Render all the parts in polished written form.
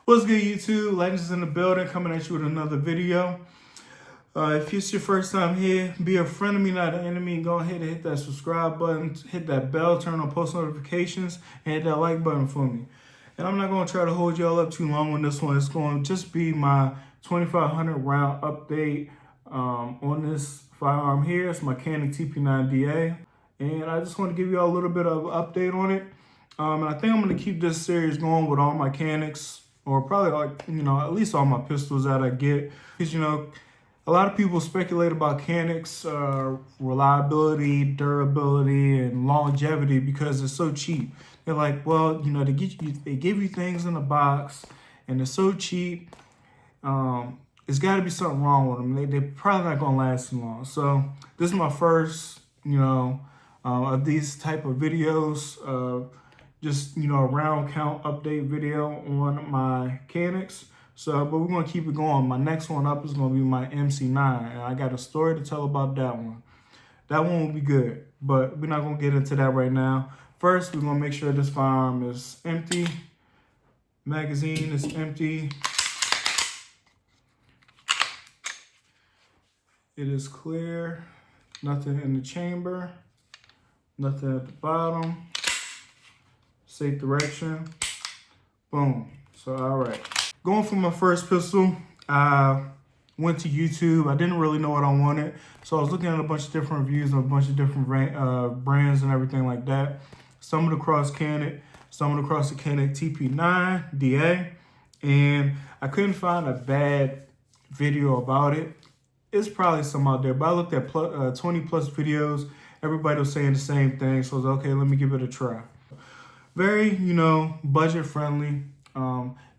What's good, YouTube? Legends in the building, coming at you with another video. If it's your first time here, be a friend of me, not an enemy. Go ahead and hit that subscribe button, hit that bell, turn on post notifications, and hit that like button for me. And I'm not going to try to hold y'all up too long on this one. It's going to just be my 2500 round update on this firearm here. It's my Canik tp9da. And I just want to give y'all a little bit of an update on it. And I think I'm going to keep this series going with all my Caniks, or probably at least all my pistols that I get. Because, a lot of people speculate about Canik's reliability, durability, and longevity because it's so cheap. They're like, well, they give you things in a box, and they're so cheap. It's got to be something wrong with them. They're probably not gonna last too long. So this is my first, of these type of videos. Just a round count update video on my Caniks. So, but we're gonna keep it going. My next one up is gonna be my MC9, and I got a story to tell about that one. That one will be good, but we're not gonna get into that right now. First, we're gonna make sure this firearm is empty. Magazine is empty. It is clear. Nothing in the chamber. Nothing at the bottom. Safe direction. Boom. So, all right. Going for my first pistol, I went to YouTube. I didn't really know what I wanted. So I was looking at a bunch of different reviews of a bunch of different brands and everything like that. Stumbled across Canik, stumbled across the Canik tp9da, and I couldn't find a bad video about it. It's probably some out there, but I looked at 20 plus videos. Everybody was saying the same thing. So I was like, okay, let me give it a try. Very, budget friendly.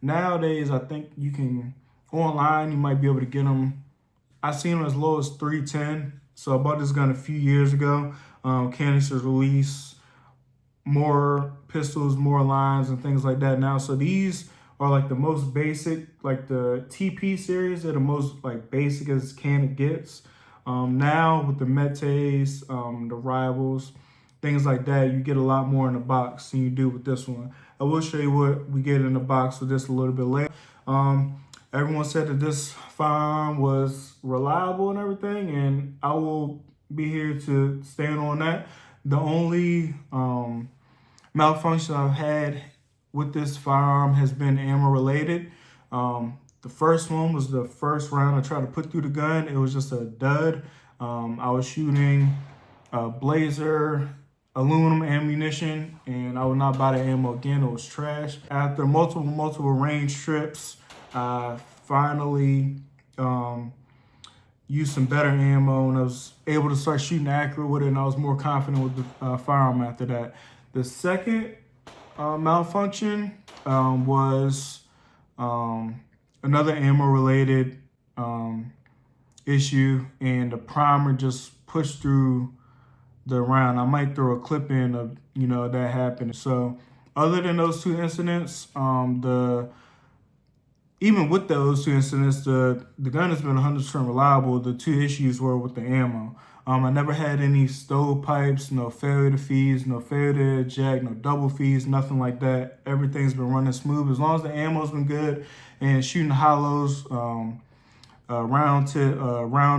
Nowadays, I think you can, online, you might be able to get them. I've seen them as low as $310. So I bought this gun a few years ago. Canik has released more pistols, more lines, and things like that now. So these are like the most basic, like the TP series. They're the most like basic as Canik gets. Now with the Metes, the Rivals, things like that, you get a lot more in the box than you do with this one. I will show you what we get in the box with this a little bit later. Everyone said that this firearm was reliable and everything, and I will be here to stand on that. The only malfunction I've had with this firearm has been ammo related. The first one was the first round I tried to put through the gun. It was just a dud. I was shooting a Blazer aluminum ammunition, and I would not buy the ammo again. It was trash. After multiple range trips, I finally used some better ammo, and I was able to start shooting accurate with it, and I was more confident with the firearm after that. The second malfunction was another ammo related issue, and the primer just pushed through the round. I might throw a clip in of that happened. So other than those two incidents, even with those two incidents, the gun has been 100% reliable. The two issues were with the ammo. I never had any stovepipes, no failure to feeds, no failure to eject, no double feeds, nothing like that. Everything's been running smooth as long as the ammo's been good and shooting hollows, round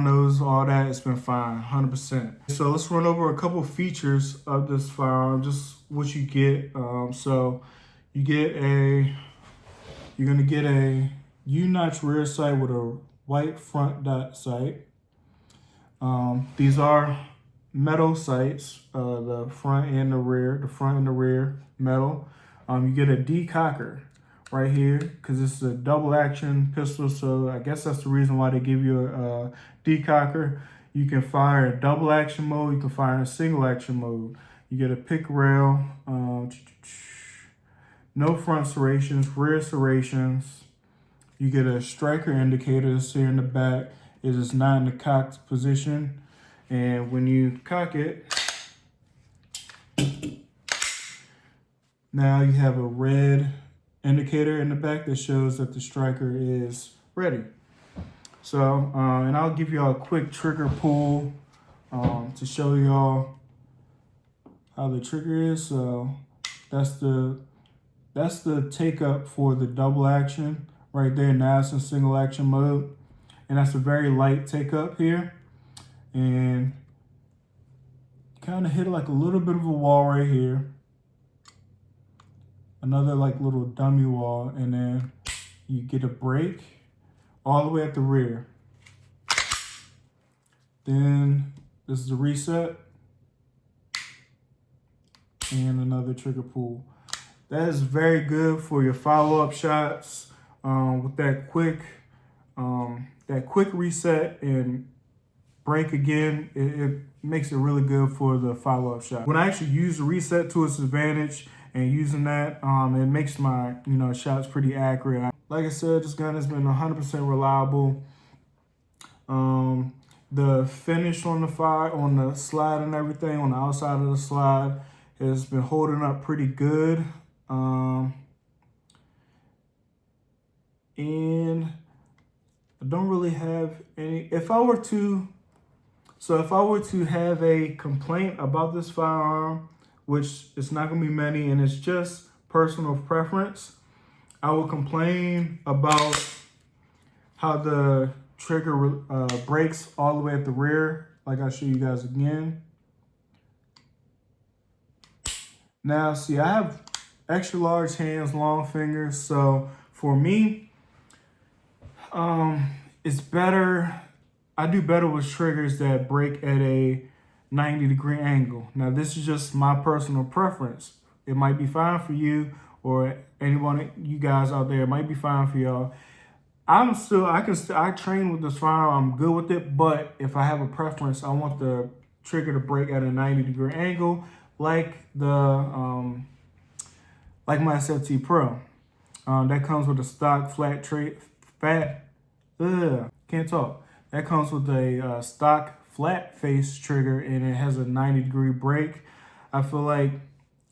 nose, all that, it's been fine, 100%. So let's run over a couple features of this firearm, just what you get. So you're gonna get a U-notch rear sight with a white front dot sight. These are metal sights, the front and the rear metal. You get a decocker right here, because it's a double action pistol, so I guess that's the reason why they give you a decocker. You can fire in double action mode, you can fire in single action mode. You get a pick rail, no front serrations, rear serrations. You get a striker indicator that's here in the back. It is not in the cocked position, and when you cock it, now you have a red indicator in the back that shows that the striker is ready. So, and I'll give y'all a quick trigger pull to show y'all how the trigger is. So that's that's the take up for the double action right there. Now it's in single action mode. And that's a very light take up here. And kind of hit like a little bit of a wall right here. Another like little dummy wall. And then you get a break all the way at the rear. Then this is the reset. And another trigger pull. That is very good for your follow-up shots with that quick reset and break again. It makes it really good for the follow-up shot. When I actually use the reset to its advantage and using that, it makes my shots pretty accurate. Like I said, this gun has been 100% reliable. The finish on the slide and everything on the outside of the slide has been holding up pretty good. And I don't really have any, if I were to have a complaint about this firearm, which it's not gonna be many and it's just personal preference, I will complain about how the trigger breaks all the way at the rear, like I'll show you guys again. Now, see, I have extra large hands, long fingers, so for me, it's better, I do better with triggers that break at a 90-degree angle. Now, this is just my personal preference. It might be fine for you or anyone, you guys out there, it might be fine for y'all. I train with this firearm, I'm good with it, but if I have a preference, I want the trigger to break at a 90-degree angle, like my SFT Pro. That comes with a stock That comes with a stock flat face trigger, and it has a 90-degree break. I feel like,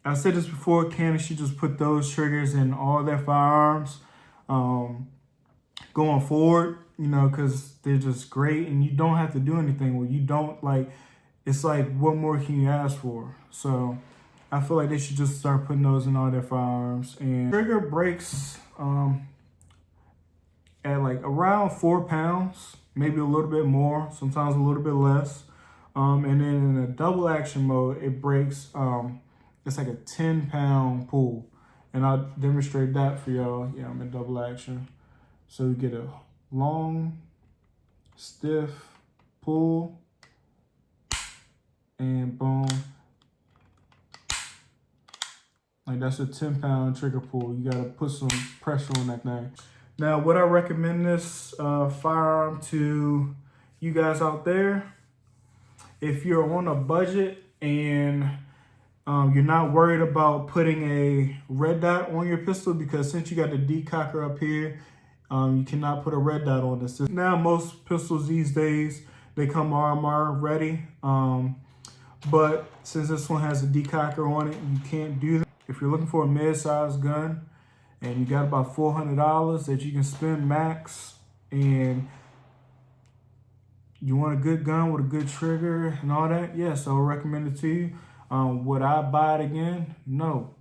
I said this before, Canik should just put those triggers in all their firearms going forward, because they're just great, and you don't have to do anything. Well, you don't, it's like, what more can you ask for? So I feel like they should just start putting those in all their firearms. And trigger breaks at like around 4 pounds, maybe a little bit more, sometimes a little bit less. And then in a double action mode, it breaks, it's like a 10-pound pull. And I'll demonstrate that for y'all. Yeah, I'm in double action. So you get a long, stiff pull, and boom. Like, that's a 10-pound trigger pull. You gotta put some pressure on that thing. Now, would I recommend this firearm to you guys out there? If you're on a budget and you're not worried about putting a red dot on your pistol, because since you got the decocker up here, you cannot put a red dot on this. Now, most pistols these days, they come RMR ready. But since this one has a decocker on it, you can't do that. If you're looking for a mid-sized gun and you got about $400 that you can spend max, and you want a good gun with a good trigger and all that, yes, I would recommend it to you. Would I buy it again? No,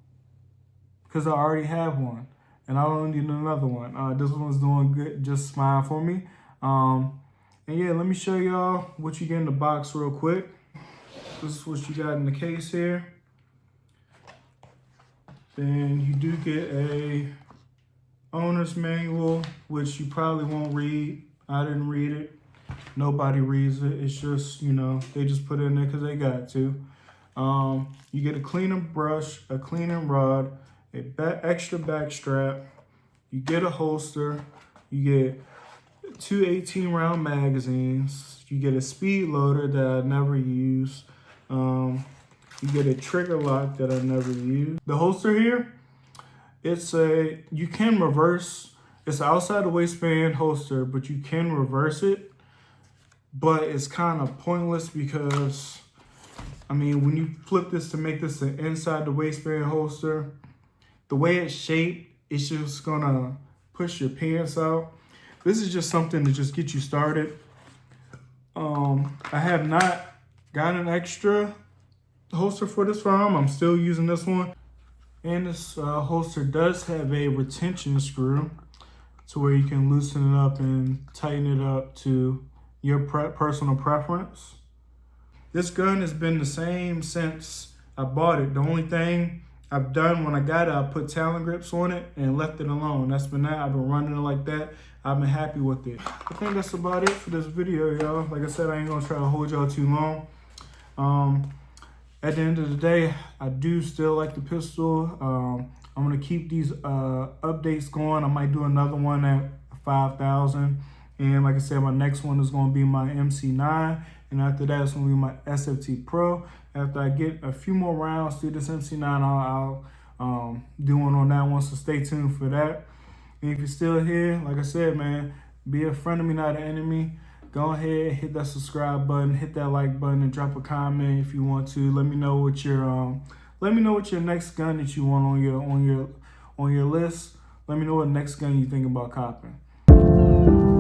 because I already have one and I don't need another one. This one's doing good, just fine for me. And yeah, let me show y'all what you get in the box real quick. This is what you got in the case here. Then you do get a owner's manual, which you probably won't read. I didn't read it. Nobody reads it. It's just, they just put it in there because they got to. You get a cleaner brush, a cleaner rod, extra back strap. You get a holster. You get 2 18-round magazines. You get a speed loader that I never use. You get a trigger lock that I never use. The holster here, you can reverse. It's outside the waistband holster, but you can reverse it. But it's kind of pointless because, when you flip this to make this an inside the waistband holster, the way it's shaped, it's just gonna push your pants out. This is just something to just get you started. I have not got an extra holster for this firearm. I'm still using this one. And this holster does have a retention screw to where you can loosen it up and tighten it up to your personal preference. This gun has been the same since I bought it. The only thing I've done when I got it, I put Talon grips on it and left it alone. That's been that. I've been running it like that. I've been happy with it. I think that's about it for this video, y'all. Like I said, I ain't gonna try to hold y'all too long. At the end of the day, I do still like the pistol. I'm gonna keep these updates going. I might do another one at 5,000. And like I said, my next one is gonna be my MC9. And after that, it's gonna be my SFT Pro. After I get a few more rounds through this MC9, I'll do one on that one, so stay tuned for that. And if you're still here, like I said, man, be a friend of me, not an enemy. Go ahead, hit that subscribe button, hit that like button, and drop a comment if you want to. Let me know what your next gun that you want on your list. Let me know what next gun you think about copping.